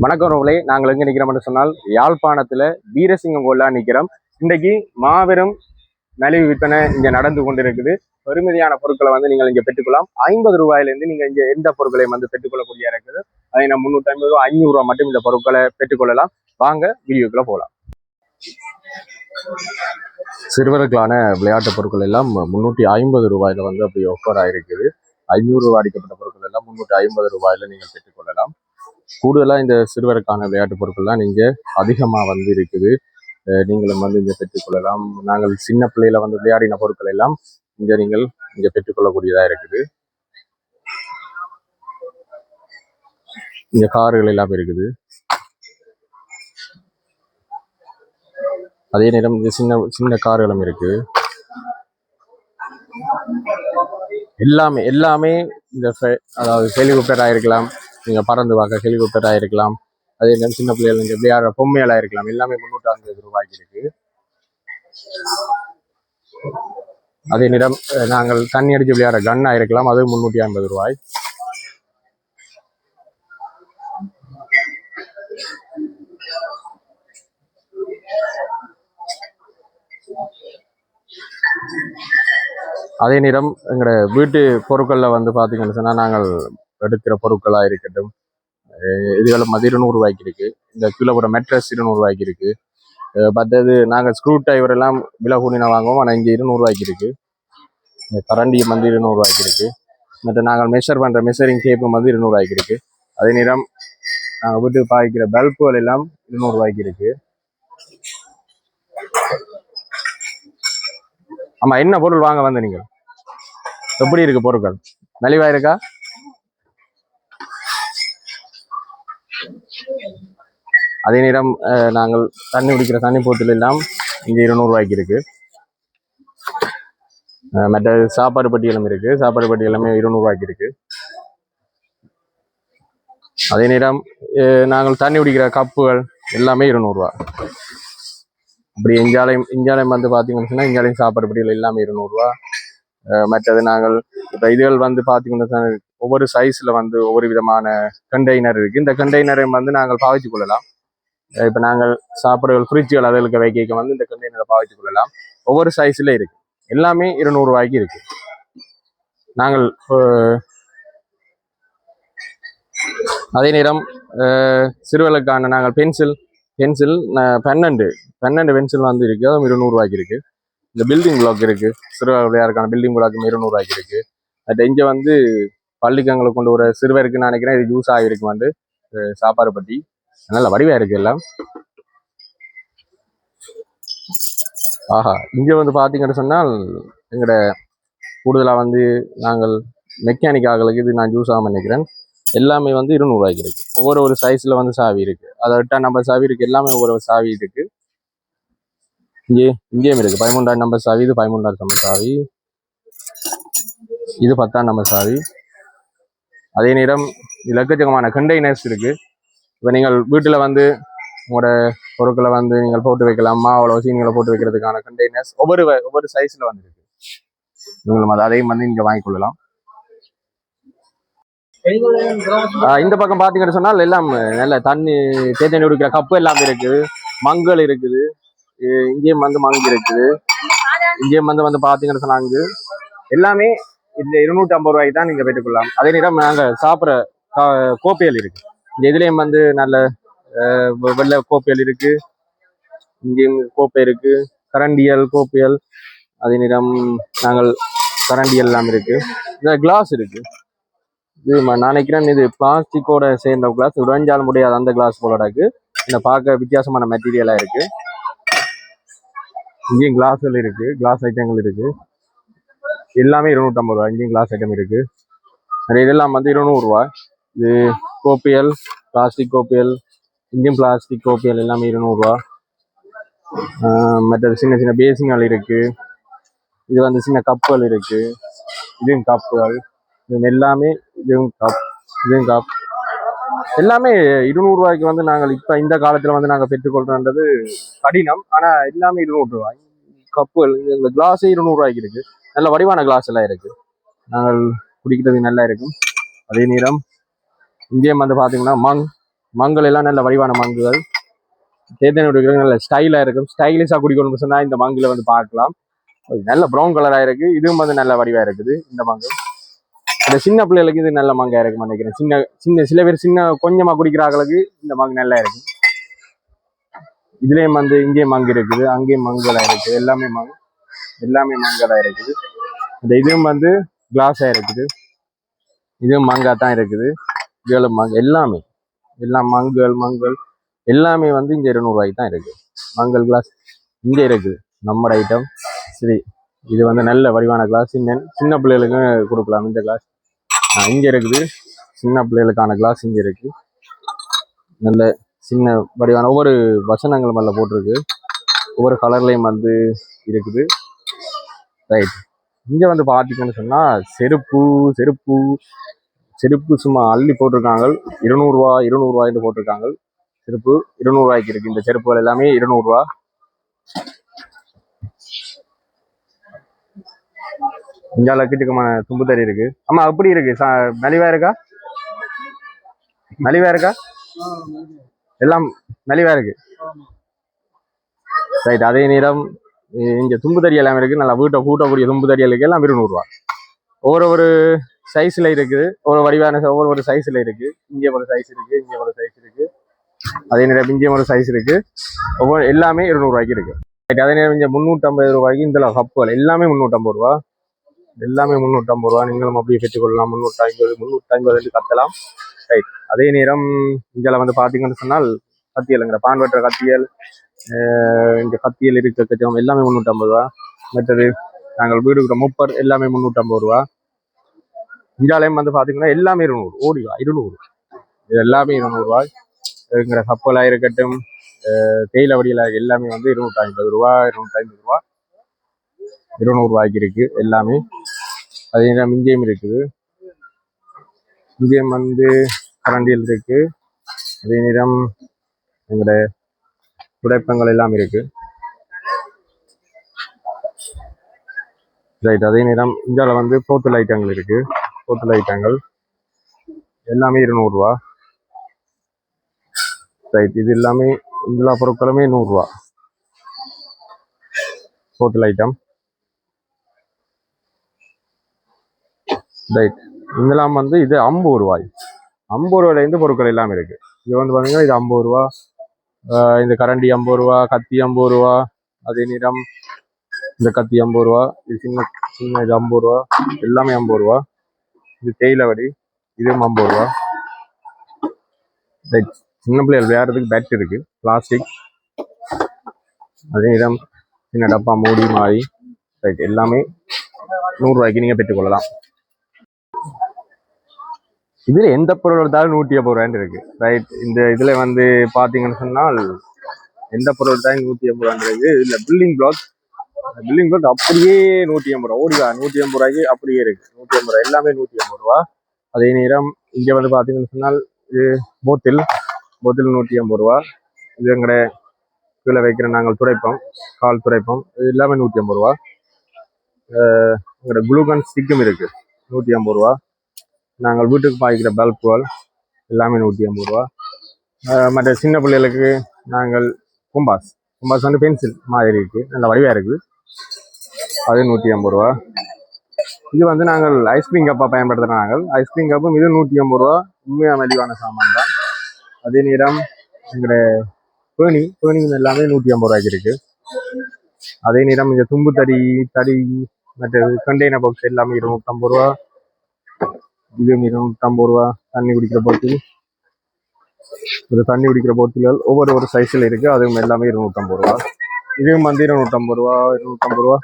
வணக்கம் ரோகளே, நாங்கள் எங்கே நிற்கிறோம்னு சொன்னால் யாழ்ப்பாணத்தில் வீரசிங்கம் கோயிலா நிற்கிறோம். இன்றைக்கு மாபெரும் மலிவு விற்பனை இங்கே நடந்து கொண்டிருக்குது. பெருமதியான பொருட்களை வந்து நீங்கள் இங்கே பெற்றுக்கொள்ளலாம். 50 ரூபாயிலிருந்து நீங்கள் இங்கே எந்த பொருட்களையும் வந்து பெற்றுக்கொள்ளக்கூடிய இருக்குது. அதை நம்ம 350 ரூபா 500 ரூபா மட்டும் இந்த பொருட்களை பெற்றுக்கொள்ளலாம். வாங்க வீடியோக்குள்ள போகலாம். சிறுவர்களுக்கான விளையாட்டு பொருட்கள் எல்லாம் 350 ரூபாயில வந்து அப்படி ஆஃபர் ஆயிருக்குது. 500 ரூபாய் அடிக்கப்பட்ட பொருட்கள் எல்லாம் 350 ரூபாயில நீங்கள் பெற்றுக்கொள்ளலாம். கூடுதலாக இந்த சிறுவருக்கான விளையாட்டு பொருட்கள்லாம் நீங்கள் அதிகமாக வந்து இருக்குது. நீங்களும் வந்து இங்கே பெற்றுக்கொள்ளலாம். நாங்கள் சின்ன பிள்ளையில வந்து விளையாடின பொருட்கள் எல்லாம் நீங்கள் இங்கே பெற்றுக்கொள்ளக்கூடியதாக இருக்குது. இங்கே கார்கள் எல்லாம் இருக்குது. அதே நேரம் இங்கே சின்ன சின்ன கார்களும் இருக்கு. எல்லாமே இந்த அதாவது ஹெலிகாப்டராக இருக்கலாம், நீங்கள் பறந்து பார்க்க ஹெலிகாப்டராக இருக்கலாம். அதே நேரம் சின்ன பிள்ளைகள் நீங்கள் விளையாடுற பொம்மையெல்லாம் இருக்கலாம். எல்லாமே 350 ரூபாய்க்கு இருக்கு. அதே நேரம் நாங்கள் தண்ணி அடிச்சு விளையாடுற கன்னாக இருக்கலாம், அது 350 ரூபாய். அதே நேரம் எங்களோட வீட்டு பொருட்களில் வந்து பார்த்தீங்கன்னு சொன்னால் நாங்கள் எடுக்கிற பொருட்களாக இருக்கட்டும், இதுகளும் 200 ரூபாய்க்கு இருக்கு. இந்த கிலோவோட மெட்ரஸ் 200 ரூபாய்க்கு இருக்கு. மற்றது நாங்கள் ஸ்க்ரூ டிரைவர் எல்லாம் விலை கூடினா வாங்குவோம், ஆனால் இங்கே 200 ரூபாய்க்கு இருக்கு. கரண்டியும் வந்து 200 ரூபாய்க்கு இருக்கு. மற்ற நாங்கள் மெஷர் பண்ணுற மெஷரிங் டேப்பும் வந்து 200 ரூபாய்க்கு இருக்கு. அதே நேரம் நாங்கள் வீட்டுக்கு பாய்க்கிற பல்புகள் எல்லாம் 200 ரூபாய்க்கு இருக்கு. ஆமா, என்ன பொருள் வாங்க வந்து நீங்கள்? எப்படி இருக்கு பொருட்கள்? மலிவா இருக்கா? அதே நேரம் நாங்கள் தண்ணி குடிக்கிற தண்ணி போத்தல் எல்லாம் இங்கே 200 ரூபாய்க்கு இருக்கு. மற்ற சாப்பாடு பட்டியலும் இருக்கு. சாப்பாடு பட்டி எல்லாமே 200 ரூபாய்க்கு இருக்கு. அதே நேரம் நாங்கள் தண்ணி குடிக்கிற கப்புகள் எல்லாமே 200 ரூபா. அப்படி இஞ்சாலயம் வந்து பார்த்தீங்கன்னு சொன்னால் இஞ்சாலயம் சாப்பாடு பட்டியல் எல்லாமே 200 ரூபா. மற்றது நாங்கள் இப்போ இதுகள் வந்து பார்த்தீங்கன்னா ஒவ்வொரு சைஸில் வந்து ஒவ்வொரு விதமான கண்டெய்னர் இருக்குது. இந்த கண்டெய்னரை வந்து நாங்கள் பாவிச்சு கொள்ளலாம். இப்போ நாங்கள் சாப்பாடுகள் ஃப்ரிட்ஜுகள் அதற்கு வைக்க வந்து இந்த கண்டெய்னரை பாவிச்சு கொள்ளலாம். ஒவ்வொரு சைஸில் இருக்குது. எல்லாமே 200 ரூபாய்க்கு இருக்கு. நாங்கள் அதே நேரம் சிறுவர்களுக்கான நாங்கள் பென்சில் 12 பென்சில் வந்து இருக்குது. அதுவும் 200 ரூபாய்க்கு இருக்கு. இந்த பில்டிங் பிளாக் இருக்கு. சிறுவர் விளையாடுறதுக்கான பில்டிங் பிளாக் 200 ரூபாய்க்கு இருக்கு. அது இங்கே வந்து பள்ளிக்கங்களை கொண்டு ஒரு சிறுவருக்கு நினைக்கிறேன் இது யூஸ் ஆகிருக்கு வந்து சாப்பாடு பட்டி நல்ல வடிவா இருக்கு எல்லாம். ஆஹா, இங்கே வந்து பார்த்தீங்கன்னு சொன்னால் எங்களோட கூடுதலாக வந்து நாங்கள் மெக்கானிக் ஆகலுக்கு இது நான் யூஸ் ஆகாமல் நினைக்கிறேன். எல்லாமே வந்து 200 ரூபாய்க்கு இருக்கு. ஒவ்வொரு சைஸ்ல வந்து சாவி இருக்கு. அதை விட்டா நம்பர் சாவி இருக்கு. எல்லாமே ஒவ்வொரு சாவி இருக்கு. இங்கேயும் இருக்கு. 13ஆம் நம்பர் சாவி, இது 13ஆம் நம்பர் சாவி, இது 10ஆம் நம்பர் சாவி. அதே நேரம் எக்கச்சக்கமான கண்டெய்னர்ஸ் இருக்கு. இப்போ நீங்கள் வீட்டில் வந்து உங்களோட பொருட்களை வந்து நீங்கள் போட்டு வைக்கலாம். மாவுளோ சீனிகளை போட்டு வைக்கிறதுக்கான கண்டெய்னர்ஸ் ஒவ்வொரு சைஸ்ல வந்து இருக்கு. நீங்களும் அதையும் வந்து இங்க வாங்கிக்கொள்ளலாம். இந்த பக்கம் பாத்தீங்கன்னு சொன்னால் எல்லாம் நல்ல தண்ணி தேத்தண்ணி குடிக்கிற கப்பு எல்லாம் இருக்குது. மங்கள் இருக்குது. இங்கேயும் வந்து மங்கு இருக்குது. இங்கேயும் வந்து பாத்தீங்கன்னு சொன்னாங்க எல்லாமே இந்த 250 ரூபாய்க்கு தான் நீங்க பெற்றுக்கொள்ளலாம். அதே நேரம் நாங்க சாப்பிட்ற கோப்பைகள் இருக்கு. இந்த இதுலயும் வந்து நல்ல வெள்ளை கோப்பைகள் இருக்கு. இங்கேயும் கோப்பை இருக்கு. கரண்டியல் கோப்பைகள். அதே நேரம் நாங்கள் கரண்டியல் எல்லாம் இருக்கு. இந்த கிளாஸ் இருக்கு. இது நான் நினைக்கிறேன் இது பிளாஸ்டிக்கோட சேர்ந்த கிளாஸ். உடைஞ்சாலும் முடியாது அந்த கிளாஸ் போல இருக்கு. இந்த பார்க்க வித்தியாசமான மெட்டீரியலா இருக்கு. இங்கேயும் கிளாஸ்கள் இருக்கு. கிளாஸ் ஐட்டங்கள் இருக்கு. எல்லாமே 250 ரூபாய். இங்கேயும் கிளாஸ் ஐட்டம் இருக்கு. இதெல்லாம் வந்து 200 ரூபாய். இது கோப்பியல், பிளாஸ்டிக் கோப்பியல், இங்கேயும் பிளாஸ்டிக் கோப்பியல் எல்லாமே 200 ரூபாய். மற்ற சின்ன சின்ன பேசிங்கள் இருக்கு. இது வந்து சின்ன கப்புகள் இருக்கு. இதுவும் கப்புகள். இது எல்லாமே இதுவும் கப் எல்லாமே 200 ரூபாய்க்கு வந்து நாங்கள் இப்ப இந்த காலத்துல வந்து நாங்கள் பெற்றுக்கொள்றோன்றது கடினம். ஆனா எல்லாமே 200 ரூபாய். கப்புகள் இந்த கிளாஸே 200 ரூபாய்க்கு இருக்கு. நல்ல வடிவான கிளாஸ் எல்லாம் இருக்கு. நாங்கள் குடிக்கிறது நல்லா இருக்கும். அதே நேரம் இங்கேயும் வந்து பாத்தீங்கன்னா மங்கள் எல்லாம் நல்ல வடிவான மங்குகள். தேத்தனை குடிக்கிறது நல்ல ஸ்டைலா இருக்கும். ஸ்டைலிஷா குடிக்கணும்னு சொன்னா இந்த மங்குல வந்து பார்க்கலாம். நல்ல ப்ரௌன் கலரா இருக்கு. இதுவும் வந்து நல்ல வடிவா இருக்குது இந்த மங்கு. இந்த சின்ன பிள்ளைகளுக்கு இது நல்ல மங்கா இருக்குன்னு நினைக்கிறேன். சின்ன சின்ன சில பேர் சின்ன கொஞ்சமா குடிக்கிறாங்களுக்கு இந்த மங்கு நல்லா இருக்கு. இதுலயும் வந்து இங்கேயும் மங்கு இருக்குது, அங்கேயும் மங்குகளா இருக்கு. எல்லாமே மங்கலா இருக்குது. இந்த இதுவும் வந்து கிளாஸா இருக்குது. இதுவும் மங்கா தான் இருக்குது. இதுகளும் மங்கு எல்லாமே எல்லாம் மங்கள் எல்லாமே வந்து இங்க 200 ரூபாய்க்கு தான் இருக்கு. மங்கள் கிளாஸ் இங்க இருக்குது. நம்ம ஐட்டம் சரி. இது வந்து நல்ல வடிவான கிளாஸ். சின்ன பிள்ளைகளுக்கு கொடுக்கலாம் இந்த கிளாஸ். இங்க இருக்குது. சின்ன பிள்ளைகளுக்கான கிளாஸ் இங்க இருக்கு. நல்ல சின்ன வடிவான ஒவ்வொரு வசனங்களும் மேல போட்டிருக்கு. ஒவ்வொரு கலர்லயும் வந்து இருக்குது. ரைட். இங்க வந்து பாத்தீங்கன்னு சொன்னா செருப்பு சும்மா அள்ளி போட்டிருக்காங்க. 200 ரூபாய் போட்டிருக்காங்க. செருப்பு 200 ரூபாய்க்கு இருக்கு. இந்த செருப்புகள் எல்லாமே 200 ரூபா. இங்கால கிட்டுக்கமான தும்பு தறி இருக்கு. ஆமா அப்படி இருக்கு. மலிவா இருக்கா எல்லாம் மலிவா இருக்கு. ரைட். அதே நேரம் இங்க தும்பு தறி எல்லாம் இருக்கு. நல்லா வீட்டை கூட்டக்கூடிய தும்பு தறியலுக்கு எல்லாம் 200 ரூபா. ஒவ்வொரு சைஸ்ல இருக்குது. ஒவ்வொரு வடிவான ஒவ்வொரு சைஸ்ல இருக்கு. இங்கே ஒரு சைஸ் இருக்கு. அதே நேரம் இங்கே ஒரு சைஸ் இருக்கு. ஒவ்வொரு எல்லாமே 200 ரூபாய்க்கு இருக்கு. அதே நேரம் இங்க 350 ரூபாய்க்கு இந்த கப்புகள் எல்லாமே 350 ரூபா. நீங்களும் அப்படியே பெற்றுக்கொள்ளலாம். 350 கத்தலாம். ரைட். அதே நேரம் இங்கே வந்து பாத்தீங்கன்னு சொன்னால் கத்தியலுங்கிற பான் வெட்டுற கத்தியல், இந்த கத்தியல் இருக்க எல்லாமே 350 ரூபா. மற்றது நாங்கள் வீடுக்கிற முப்பர் எல்லாமே 350 ரூபா. இந்தியாலயம் வந்து பாத்தீங்கன்னா எல்லாமே 200 இது எல்லாமே 200 ரூபாய். இருக்கிற கப்பலா இருக்கட்டும், தேயிலை வடியில எல்லாமே வந்து 250 ரூபா. 200 ரூபாய்க்கு இருக்கு எல்லாமே. அதே நேரம் இங்கேயும் இருக்குது. இங்கேயும் வந்து கரண்டியல் இருக்கு. அதே நேரம் எங்களோட துடைப்பங்கள் எல்லாம் இருக்கு. ரைட். அதே நேரம் இந்தியாவில் வந்து போத்தல் ஐட்டங்கள் இருக்கு. எல்லாமே 200 ரூபா. ரைட். இது எல்லாமே எல்லா பொருட்களுமே 100 ரூபா. போத்தல் ஐட்டம். ரைட். இதெல்லாம் வந்து இது 50 ரூபாய். 50 ரூபாயிலேருந்து பொருட்கள் எல்லாம் இருக்கு. இது வந்து பாத்தீங்கன்னா இது 50 ரூபா. இந்த கரண்டி 50 ரூபா, கத்தி 50 ரூபா. அதே நேரம் இந்த கத்தி 50 ரூபா. இது சின்ன இது 50 ரூபா. எல்லாமே 50 ரூபா. இது தேயிலை வடி, இதுவும் 50 ரூபா. ரைட். சின்ன பிள்ளைகள் விளையாடுறதுக்கு பேட் இருக்கு, பிளாஸ்டிக். அதே நேரம் சின்ன டப்பா மூடி மாறி. ரைட். எல்லாமே 100 ரூபாய்க்கு நீங்க பெற்றுக்கொள்ளலாம். இதுல எந்த பொருள் எடுத்தாலும் 150 ரூபாய்ன்னு இருக்கு. ரைட். இந்த இதுல வந்து பாத்தீங்கன்னு சொன்னால் எந்த பொருள் எடுத்தாலும் 150 ரூபாய்ன்றது. இல்ல பில்டிங் பிளாக் அப்படியே 150 ரூபா. ஓடிவா 150 ரூபாய்க்கு அப்படியே இருக்கு. 150 ரூபா எல்லாமே 150 ரூபா. அதே நேரம் இங்க வந்து பாத்தீங்கன்னு சொன்னால் இது போத்தில் 150 ரூபா. இது எங்கட கீழே வைக்கிற நாங்கள் துடைப்போம், கால் துடைப்போம். இது எல்லாமே 150 ரூபா. எங்கட குளூகன் ஸ்டிக்கும் இருக்கு, 150 ரூபா. நாங்கள் வீட்டுக்கு பாய்க்கிற பல்புகள் எல்லாமே 150 ரூபா. மற்ற சின்ன பிள்ளைகளுக்கு நாங்கள் கும்பாஸ் வந்து பென்சில் மாதிரி இருக்கு, நல்ல வடிவா இருக்குது. அது 150 ரூபா. இது வந்து நாங்கள் ஐஸ்கிரீம் கப்பா பயன்படுத்துகிற ஐஸ்கிரீம் கப்பும் இது 150 ரூபா. உண்மையாக மலிவான சாமான் தான். அதே நேரம் எங்களோட பேணி எல்லாமே 150 ரூபாய்க்கு இருக்கு. அதே நேரம் இந்த தும்பு தடி மற்ற கண்டெய்னர் பாக்ஸ் எல்லாமே 250 ரூபா. இது 250 ரூபா. தண்ணி குடிக்கிற போட்டிகள் ஒவ்வொரு சைஸ்ல இருக்கு. அதுவும் எல்லாமே 250 ரூபா. இதுவும் வந்து 250 ரூபா.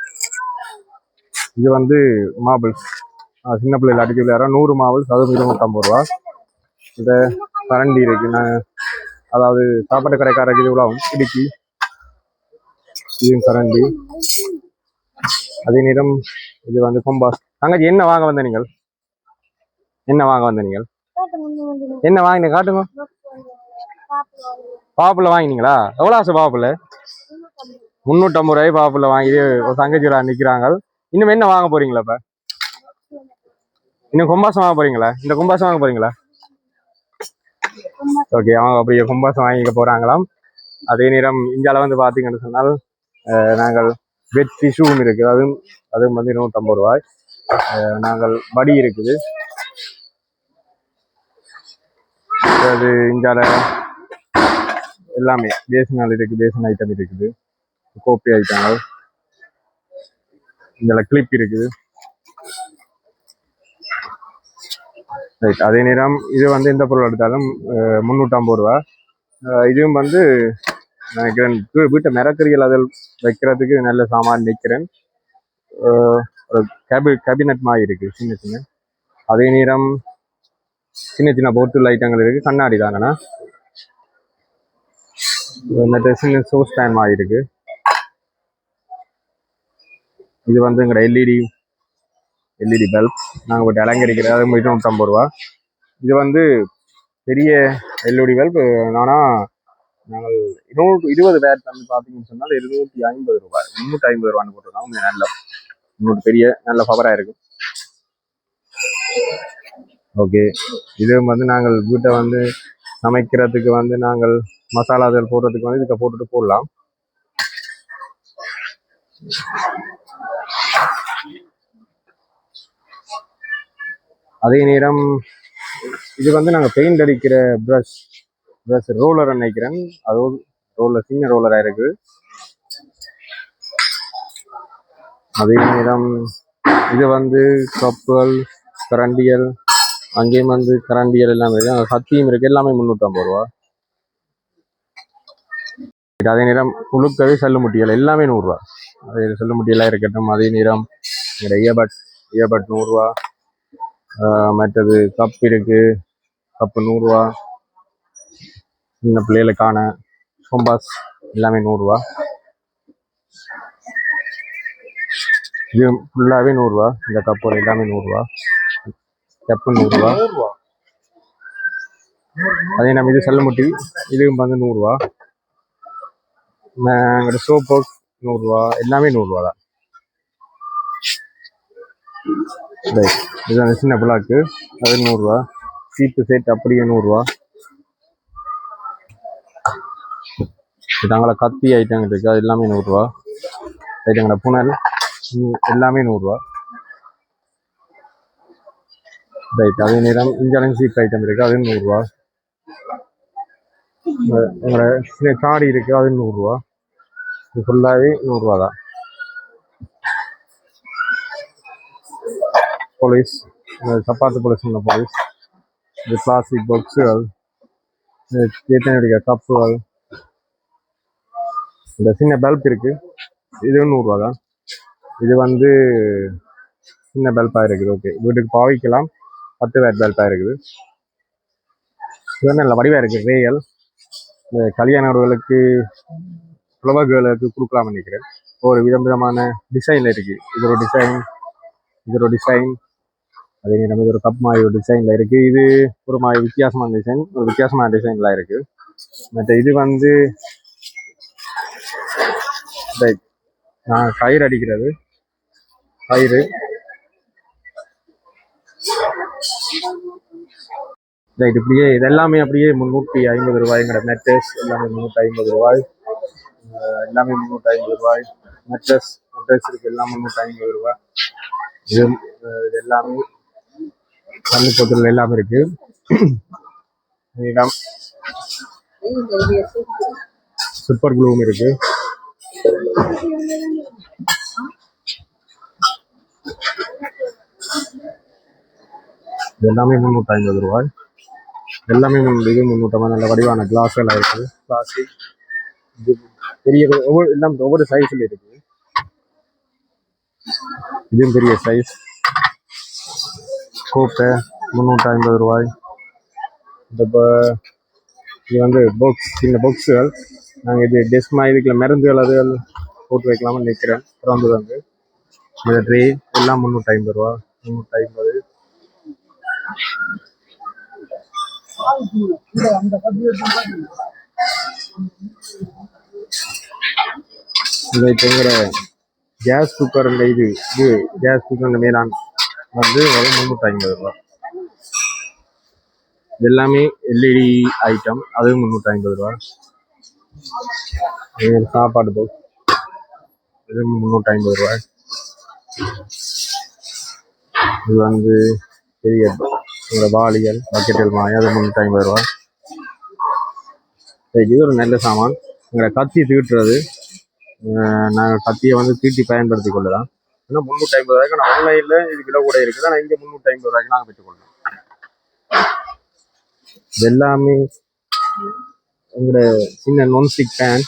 இது வந்து மாபிள்ஸ், சின்ன பிள்ளைகள் அடிக்க விளையாடுற 100 மாபிள்ஸ், அதுவும் 250 ரூபா. இந்த கரண்டி இருக்கு, அதாவது சாப்பாட்டு கடைக்காரருக்கு இது உலாவும் இடுக்கி, இதுவும் கரண்டி. அதே நேரம் இது வந்து கொம்பாஸ். தங்கச்சி என்ன வாங்க வந்த நீங்கள்? என்ன வாங்கினீங்க காட்டுங்க. பாப்புல வாங்கினீங்களா? எவ்வளோ ஆசை பாப்புல? 350 ரூபாய் பாப்புல வாங்கி ஒரு தங்கச்சிடா நிக்கிறாங்க. இன்னும் என்ன வாங்க போறீங்களா? இப்ப இன்னும் கொம்பாசம் வாங்க போறீங்களா? இந்த கொம்பாசம் வாங்க போறீங்களா? ஓகே, அவங்க அப்படியே கும்பாசம் வாங்கிக்க போறாங்களாம். அதே நேரம் இந்தியாவில் வந்து பார்த்தீங்கன்னு சொன்னால் நாங்கள் வெட் ஃபிஷ்ஷும் இருக்குது, அதுவும் வந்து 150 ரூபாய். நாங்கள் வடி இருக்குது, அது இந்தியாவில் எல்லாமே பேசனால் இருக்குது, பேசன் ஐட்டம் இருக்குது, கோப்பி ஐட்டங்கள், இதில் கிளிப் இருக்குது. ரைட், அதே நேரம் இது வந்து எந்த பொருள் எடுத்தாலும் 350 ரூபா. இதுவும் வந்து நினைக்கிறேன் வீட்டை மிரக்கறிகள் அதில் வைக்கிறதுக்கு நல்ல சாமான் நிற்கிறேன். ஒரு கேபினட் மாதிரி இருக்கு சின்ன சின்ன. அதே நேரம் சின்ன சின்ன போட்டில் ஐட்டங்கள் இருக்கு, கண்ணாடி தாங்கண்ணா. மற்ற சின்ன சோஸ் பேன் மாதிரி இருக்கு. இது வந்து எங்களோட எல்இடி பல்ப் நாங்கள் போட்டு அலங்கரிக்கிறது, அது 150 ரூபா. இது வந்து பெரிய எல்இடி பல்ப். ஆனால் நாங்கள் 20 பேட் வந்து பார்த்தீங்கன்னு சொன்னால் 250 ரூபாய், 350 ரூபான்னு போட்டிருக்காங்க. நல்ல இன்னொரு பெரிய நல்ல பவராக இருக்கும். ஓகே, இது வந்து நாங்கள் வீட்டை வந்து சமைக்கிறதுக்கு வந்து நாங்கள் மசாலாக்கள் போடுறதுக்கு வந்து இதுக்கு போட்டுட்டு போடலாம். அதே நேரம் இது வந்து நாங்கள் பெயிண்ட் அடிக்கிற ப்ரஷ் ரோலர் நினைக்கிறேன், அதுவும் ரோலர் சின்ன ரோலராக இருக்கு. அதே நேரம் இது வந்து கப்புகள், கரண்டியல், அங்கேயும் வந்து கரண்டியல் எல்லாமே இருக்கு, சத்தியும் இருக்கு, எல்லாமே 350 ரூபா. அதே நேரம் உழுக்கவே செல்லுமுட்டிகள் எல்லாமே 100 ரூபா. அதே செல்லுமுட்டியெல்லாம் இருக்கட்டும். அதே நேரம் இயர்பட் 100 ரூபா. மற்றது கப் இருக்கு, கப்பு 100 ரூபா. சின்ன பிள்ளைகளுக்கான கொம்பாஸ் எல்லாமே 100 ரூபா. இது ஃபுல்லாகவே 100 ரூபா. இந்த கப்போல் எல்லாமே 100 ரூபா. கப்பு 100 ரூபா. அதே நம்ம இது செல்லுமுட்டி, இதுவும் வந்து 100 ரூபா. சோப் பாக்ஸ் 100 ரூபா, எல்லாமே 100 ரூபா தான். இது வந்து சின்ன பிளாக்கு, அது 100 ரூபா. சீப்பு செட் அப்படியே 100 ரூபா. நாங்கள கத்தி ஐட்டம் இருக்கு, அது எல்லாமே 100 ரூபா. ஐட்டங்கள புனல் எல்லாமே 100 ரூபா. ரைட், அதே நேரம் இந்தியாவிலும் சீப் ஐட்டம் இருக்கு, அது 100 ரூபா. எங்களோட சின்ன காடி இருக்கு, அது 100 ரூபா. இது ஃபுல்லாகவே 100 ரூபா தான். போலீஸ், சப்பாத்து போலீஸ், போலீஸ், இது பிளாஸ்டிக் பாக்ஸுகள், தேத்தனுடைய கப்புகள், இந்த சின்ன பல்ப் இருக்கு, இது 100 ரூபா தான். இது வந்து சின்ன பல்பாக இருக்குது. ஓகே, வீட்டுக்கு பாவிக்கலாம். 10 வேட் பல்பாக இருக்குது. இது நல்ல வடிவாக இருக்குது. ரேயல் இந்த கல்யாணங்களுக்கு புலவர்களுக்கு கொடுக்கலாம்னு நினைக்கிறேன். ஒரு விதமான டிசைனில் இருக்கு. இது ஒரு டிசைன். அதே நம்ம இது ஒரு கப் மாதிரி ஒரு டிசைனில் இருக்கு. இது ஒரு மாதிரி வித்தியாசமான டிசைன்லாம் இருக்கு. மற்ற இது வந்து கயிறு அடிக்கிறது, கயிறு. ரைட், இப்படியே இதெல்லாமே அப்படியே 350 ரூபாய்ங்கிற மெட்ரஸ் எல்லாமே 350 ரூபாய். எல்லாமே 350 ரூபாய். மெட்ரஸ் இருக்கு, எல்லாம் 350 ரூபாய். இது எல்லாமே கண்ணு பொருள் எல்லாமே இருக்கு. சூப்பர் க்ளூவும் இருக்கு. எல்லாமே 350 ரூபாய். எல்லாமே இது 350. நல்ல வடிவான கிளாஸ் எல்லாம் இருக்குது. பிளாஸ்டிக் இது பெரிய ஒவ்வொரு சைஸ்ல இருக்கு. இதுவும் பெரிய சைஸ். கோப்பை 350 ரூபாய். இது வந்து பாக்ஸ், சின்ன பாக்ஸுகள். நாங்கள் இது டெஸ்மா இதுக்குள்ள மருந்துகள் அதுகள் போட்டு வைக்கலாம்னு நிற்கிறேன். திறந்து வந்து இந்த ட்ரே எல்லாம் 350 ரூபா. 350. எங்கிற கேஸ் குக்கர், இது கேஸ் குக்கர் மேலான் வந்து 350 ரூபா. இது எல்லாமே எல்இடி ஐட்டம், அதுவும் 350 ரூபா. இது ஒரு சாப்பாடு போல், இது 350 ரூபா. இது வந்து பெரிய உங்களோட வாளிகள் பக்கெட்டுகள் மாய, அது 350 ரூபா. இது ஒரு நல்ல சாமான். எங்களை கத்தி தீட்டுறது, நாங்கள் கத்தியை வந்து தீட்டி பயன்படுத்தி கொள்ளலாம். ஏன்னா 350 ரூபாய்க்கு நான் ஆன்லைனில் இது கிலோ கூட இருக்குது, ஆனால் இங்கே 350 ரூபாய்க்கு நாங்கள் பெற்றுக்கொள்ளலாம். இது எல்லாமே எங்களோட சின்ன நான்ஸ்டிக் பேன்,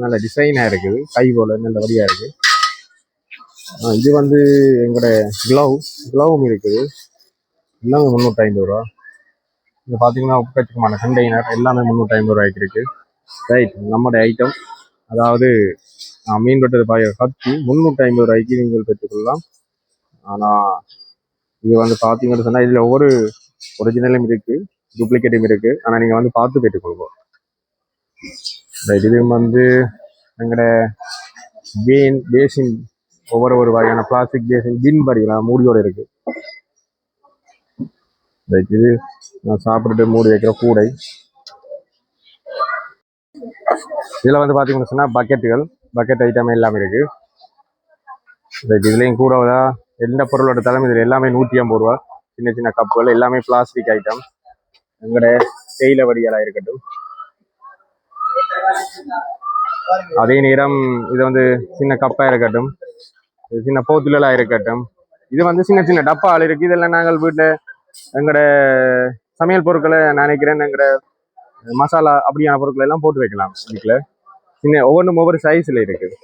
நல்ல டிசைனாக இருக்குது, கை போல் நல்ல வழியாக இருக்குது. இது வந்து எங்களோட க்ளவும் இருக்குது, எல்லாமே 350 ரூபா. இது பார்த்தீங்கன்னா உப்பச்சக்கமான கண்டெய்னர் எல்லாமே 350 ரூபாய்க்கு இருக்குது. ரைட், நம்முடைய ஐட்டம் அதாவது மீன் வெட்டது பாய கத்தி 350 ரூபாய்க்கு நீங்கள் பெற்றுக்கொள்ளலாம். ஆனால் இது வந்து பார்த்தீங்கன்னு சொன்னால் இதில் ஒவ்வொரு ஒரிஜினலும் இருக்குது, டூப்ளிகேட்டும் இருக்குது. ஆனால் நீங்கள் வந்து பார்த்து பெற்றுக்கொள்வோம். ரைட், இது வந்து எங்களோட பேசின், ஒவ்வொரு வகையான பிளாஸ்டிக் பேசின் பின் படிக்கலாம் மூடியோடு இருக்குது. ரைட், இது நான் சாப்பிட்டுட்டு மூடி வைக்கிற கூடை. இதில் வந்து பார்த்தீங்கன்னு சொன்னால் பக்கெட் ஐட்டம் எல்லாமே இருக்குது. ரைட், இதுலேயும் கூட எந்த பொருளோட தலைமை இதில் எல்லாமே 150 ரூபா. சின்ன சின்ன கப்புகள் எல்லாமே பிளாஸ்டிக் ஐட்டம், எங்களோட தேயிலை வடிகளாக இருக்கட்டும். அதே நேரம் இது வந்து சின்ன கப்பாக இருக்கட்டும், சின்ன போத்துலாக இருக்கட்டும். இது வந்து சின்ன சின்ன டப்பால் இருக்குது. இதெல்லாம் நாங்கள் வீட்டில் எங்களோட சமையல் பொருட்களை நினைக்கிறேன், எங்களோட மசாலா அப்படியான பொருட்களை எல்லாம் போட்டு வைக்கலாம். வீட்டில் சின்ன ஒவ்வொன்றும் ஒவ்வொரு சைஸில் இருக்குது.